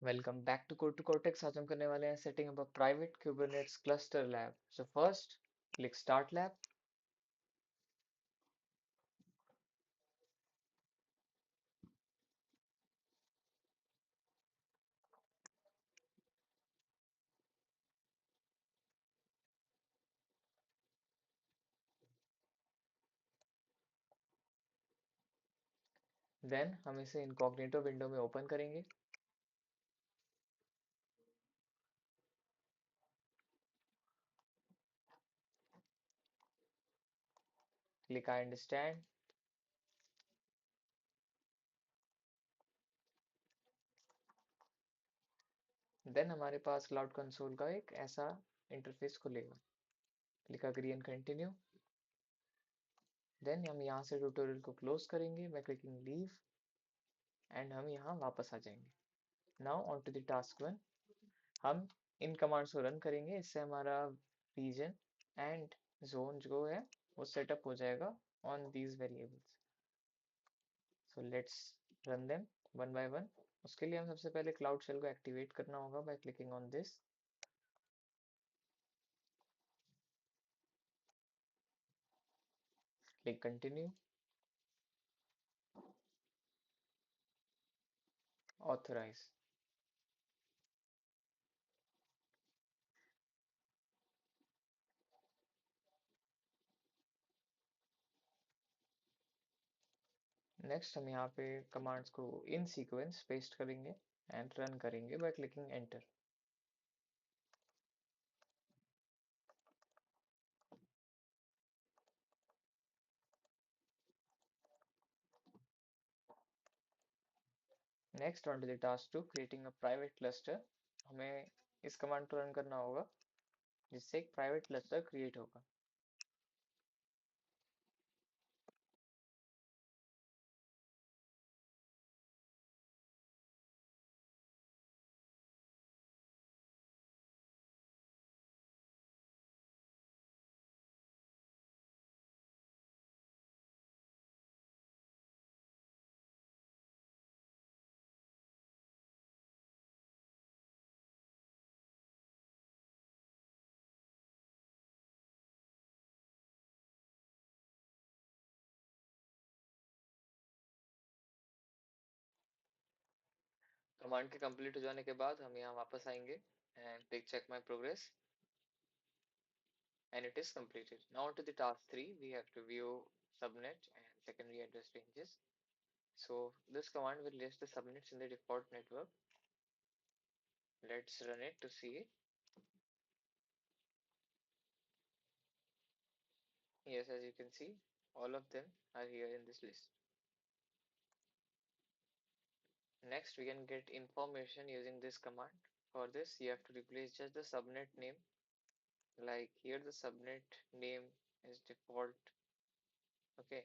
Welcome back to cortex. आज हम करने वाले हैं setting up a private Kubernetes cluster lab. So first click start lab, then हम इसे इनकॉग्निटो विंडो में ओपन करेंगे। Click I understand. देन हमारे पास क्लाउड कंसोल का एक ऐसा इंटरफेस खुलेगा। Click agree and continue. Then हम यहाँ से ट्यूटोरियल को क्लोज करेंगे बाय क्लिकिंग लीव एंड हम यहाँ वापस आ जाएंगे। Now on to the task one. हम इन कमांड्स को रन करेंगे, इससे हमारा रीजन एंड जोन जो है वो सेटअप हो जाएगा on these variables. So let's run them one by one. उसके लिए हम सबसे पहले क्लाउड शेल को एक्टिवेट करना होगा by clicking on this. Click continue, authorise. Next हम यहाँ पे कमांड्स को इन सीक्वेंस पेस्ट करेंगे एंड रन करेंगे by clicking enter. Next on to the task two creating a private cluster. हमें इस कमांड को रन करना होगा जिससे एक प्राइवेट क्लस्टर क्रिएट होगा। कमांड के कंप्लीट हो जाने के बाद हम यहाँ वापस आएंगे and click check my progress and it is completed. Now to the task 3, we have to view subnet and secondary address ranges. So this command will list the subnets in the default network. Let's run it to see it. Yes, as you can see, all of them are here in this list. Next, we can get information using this command. For this, you have to replace just the subnet name. Like here, the subnet name is default. Okay,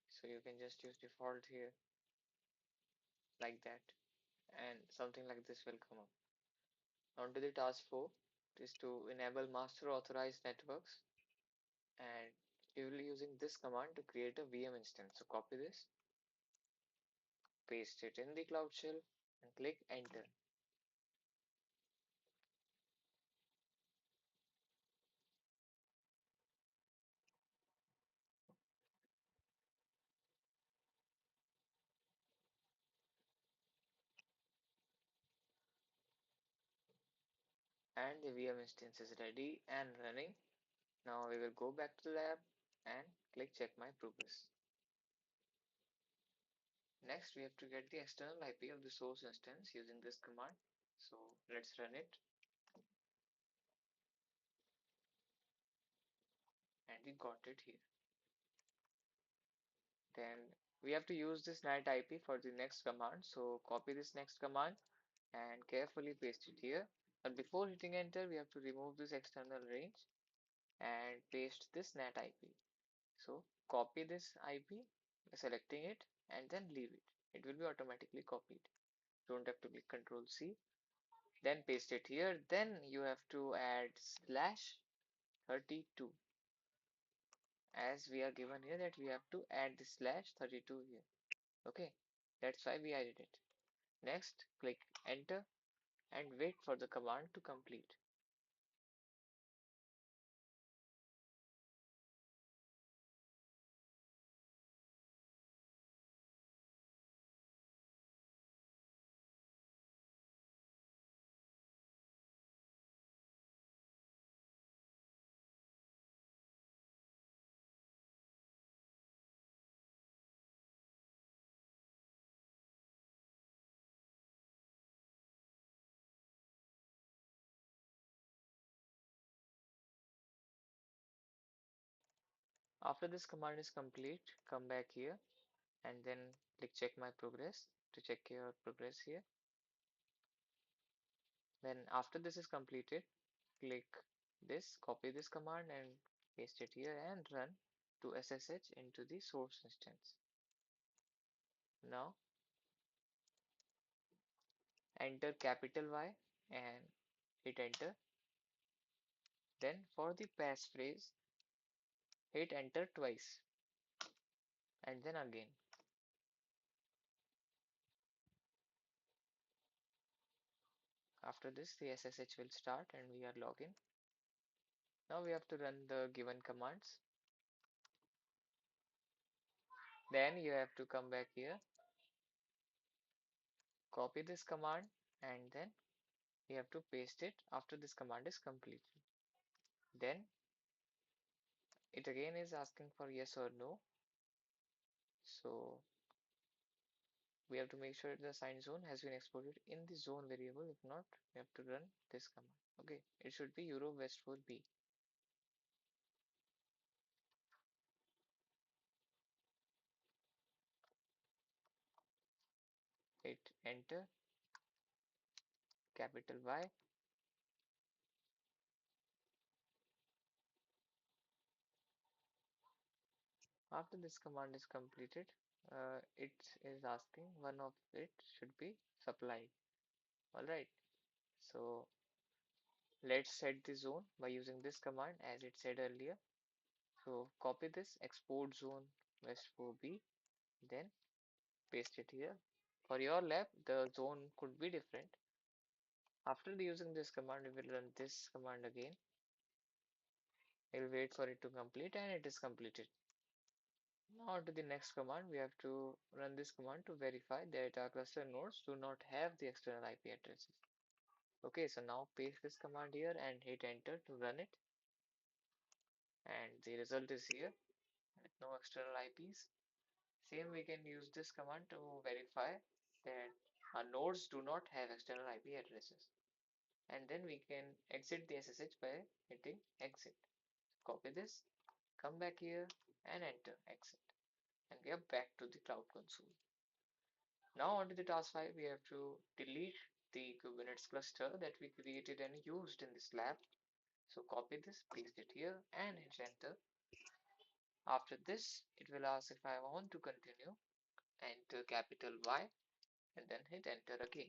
so you can just use default here like that, and something like this will come up. On to the task 4 is to enable master authorized networks, and you will be using this command to create a VM instance. So copy this, paste it in the Cloud Shell and click enter. And the VM instance is ready and running. Now we will go back to the lab and click check my progress. Next we have to get the external IP of the source instance using this command. So let's run it, and we got it here. Then we have to use this NAT IP for the next command. So copy this next command and carefully paste it here. But before hitting enter, we have to remove this external range and paste this NAT IP. So copy this IP by selecting it and then leave it. It will be automatically copied. Don't have to click Control C. Then paste it here. Then you have to add slash 32, as we are given here that we have to add the slash 32 here. Okay, that's why we added it. Next, click enter and wait for the command to complete. After this command is complete, come back here and then click check my progress to check your progress here. Then after this is completed, click this, copy this command and paste it here and run to SSH into the source instance. Now enter capital Y and hit enter. Then for the passphrase, hit enter twice and then again. After this, the SSH will start and we are login. Now we have to run the given commands. Then you have to come back here, copy this command, and then you have to paste it after this command is completed. Then it again is asking for yes or no. So we have to make sure the assigned zone has been exported in the zone variable. If not, we have to run this command. Okay, it should be Euro West 4B. Hit enter, capital Y. After this command is completed, it is asking one of it should be supplied. Alright, so let's set the zone by using this command as it said earlier. So copy this export zone West 4B, then paste it here. For your lab, the zone could be different. After using this command, we will run this command again. We'll wait for it to complete and it is completed. Now to the next command, we have to run this command to verify that our cluster nodes do not have the external IP addresses. Okay, so now paste this command here and hit enter to run it. And the result is here with no external IPs. Same we can use this command to verify that our nodes do not have external IP addresses. And then we can exit the SSH by hitting exit. Copy this, come back here and enter exit. And we are back to the cloud console. Now onto the task 5, we have to delete the Kubernetes cluster that we created and used in this lab. So copy this, paste it here and hit enter. After this, it will ask if I want to continue, enter capital Y and then hit enter again.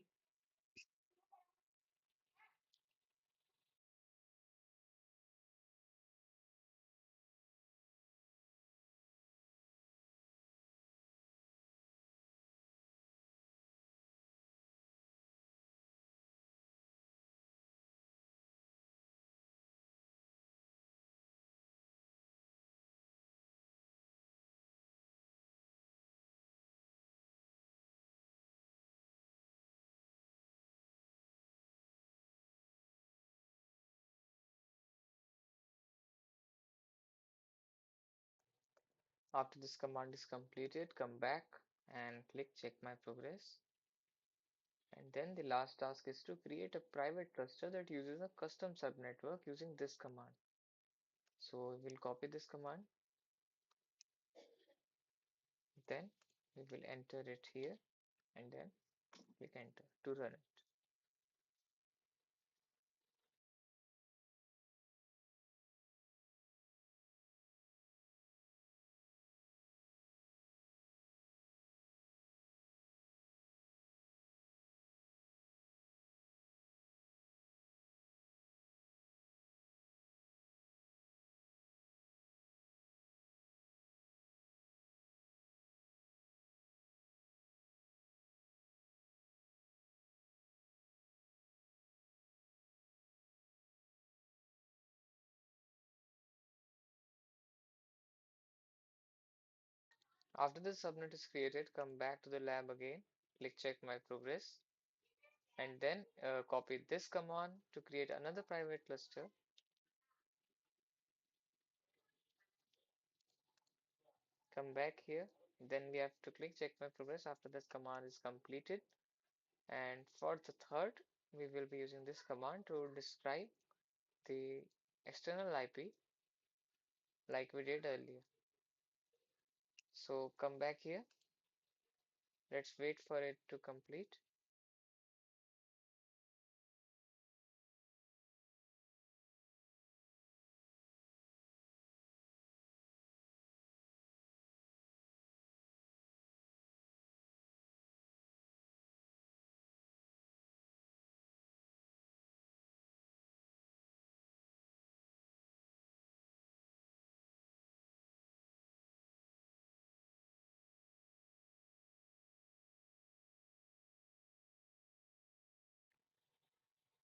After this command is completed, come back and click check my progress. And then the last task is to create a private cluster that uses a custom subnetwork using this command. So we will copy this command, then we will enter it here and then click enter to run it. After the subnet is created, come back to the lab again, click check my progress, and then copy this command to create another private cluster. Come back here, then we have to click check my progress after this command is completed. And for the third, we will be using this command to describe the external IP like we did earlier. So come back here. Let's wait for it to complete.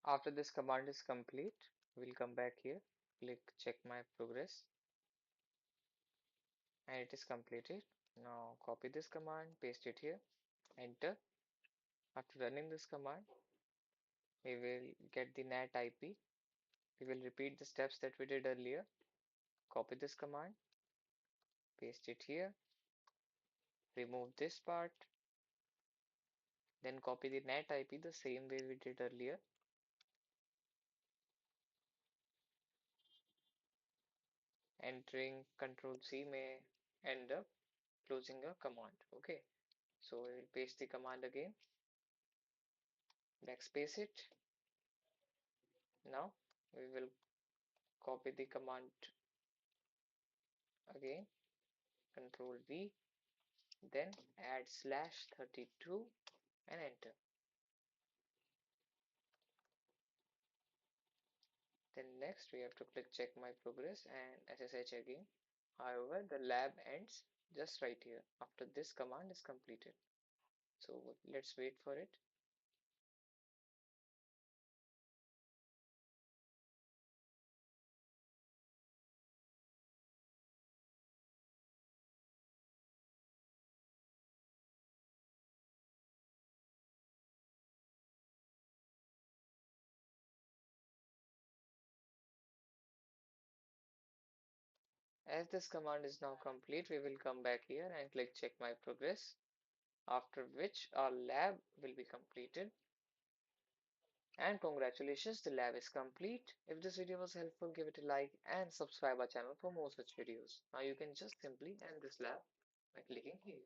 After this command is complete, we'll come back here, click check my progress, and it is completed. Now copy this command, paste it here, enter. After running this command, we will get the NAT IP. We will repeat the steps that we did earlier. Copy this command, paste it here, remove this part, then copy the NAT IP the same way we did earlier. Entering Control C may end up closing a command. Okay, so we will paste the command again, backspace it. Now we will copy the command again, Control V, then add /32 and enter. Then next we have to click check my progress and SSH again. However, the lab ends just right here after this command is completed. So let's wait for it. As this command is now complete, we will come back here and click check my progress, after which our lab will be completed. And congratulations, the lab is complete. If this video was helpful, give it a like and subscribe our channel for more such videos. Now you can just simply end this lab by clicking here.